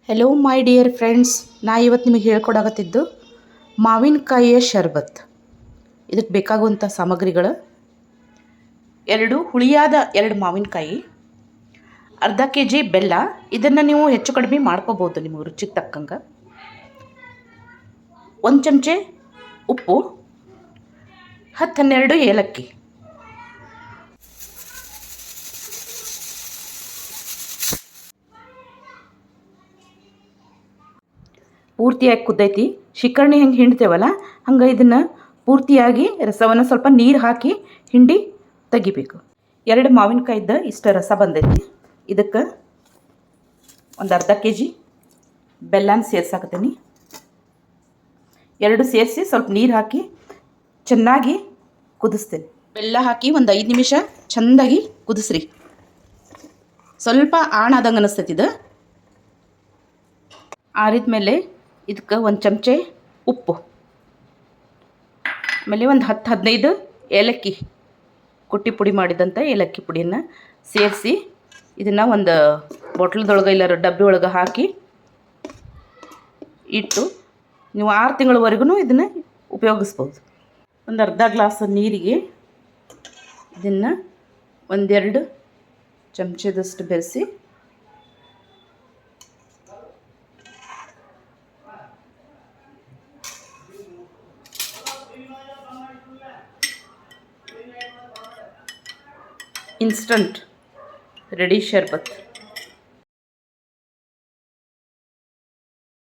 Hello my dear friends, ನಾ ಇವತ್ತು ನಿಮಗೆ ಹೇಳ್ಕೊಡಾಕತ್ತಿದ್ದು ಮಾವಿನಕಾಯಿಯ ಶರ್ಬತ್. ಇದಕ್ಕೆ ಬೇಕಾಗುವಂಥ ಸಾಮಗ್ರಿಗಳು: ಹುಳಿಯಾದ 2 ಮಾವಿನಕಾಯಿ, ಅರ್ಧ kg ಬೆಲ್ಲ. ಇದನ್ನು ನೀವು ಹೆಚ್ಚು ಕಡಿಮೆ ಮಾಡ್ಕೋಬೋದು ನಿಮಗೆ ರುಚಿಗೆ ತಕ್ಕಂಗೆ. 1 ಚಮಚೆ ಉಪ್ಪು, 10-12 ಏಲಕ್ಕಿ. ಪೂರ್ತಿಯಾಗಿ ಕುದ್ದೈತಿ. ಶಿಕರಣಿ ಹೆಂಗೆ ಹಿಂಡ್ತೇವಲ್ಲ ಹಂಗೆ ಇದನ್ನು ಪೂರ್ತಿಯಾಗಿ ರಸವನ್ನು ಸ್ವಲ್ಪ ನೀರು ಹಾಕಿ ಹಿಂಡಿ ತೆಗಿಬೇಕು. 2 ಮಾವಿನಕಾಯಿದ್ದು ಇಷ್ಟು ರಸ ಬಂದೈತಿ. ಇದಕ್ಕೆ ಒಂದು ಅರ್ಧ kg ಬೆಲ್ಲನ ಸೇರ್ಸಾಕತ್ತೀನಿ. 2 ಸೇರಿಸಿ ಸ್ವಲ್ಪ ನೀರು ಹಾಕಿ ಚೆನ್ನಾಗಿ ಕುದಿಸ್ತೇನೆ. ಬೆಲ್ಲ ಹಾಕಿ ಒಂದು 5 ನಿಮಿಷ ಚೆಂದಾಗಿ ಕುದಿಸ್ರಿ. ಸ್ವಲ್ಪ ಆಣಾದಂಗೆ ಅನ್ನಿಸ್ತೈತಿ. ಇದು ಆರಿದ ಮೇಲೆ ಇದಕ್ಕೆ 1 ಚಮಚೆ ಉಪ್ಪು, ಆಮೇಲೆ ಒಂದು 10-15 ಏಲಕ್ಕಿ, ಕುಟ್ಟಿ ಪುಡಿ ಮಾಡಿದಂಥ ಏಲಕ್ಕಿ ಪುಡಿಯನ್ನು ಸೇರಿಸಿ ಇದನ್ನು ಒಂದು ಬಾಟ್ಲದೊಳಗೆ ಇಲ್ಲಾರ ಡಬ್ಬಿ ಒಳಗೆ ಹಾಕಿ ಇಟ್ಟು ನೀವು 6 ತಿಂಗಳವರೆಗೂ ಇದನ್ನು ಉಪಯೋಗಿಸ್ಬೋದು. ಒಂದು ಅರ್ಧ ಗ್ಲಾಸ್ ನೀರಿಗೆ ಇದನ್ನು 1-2 ಚಮಚದಷ್ಟು ಬೆರೆಸಿ ಇನ್ಸ್ಟಂಟ್ ರೆಡಿ ಶರ್ಬತ್.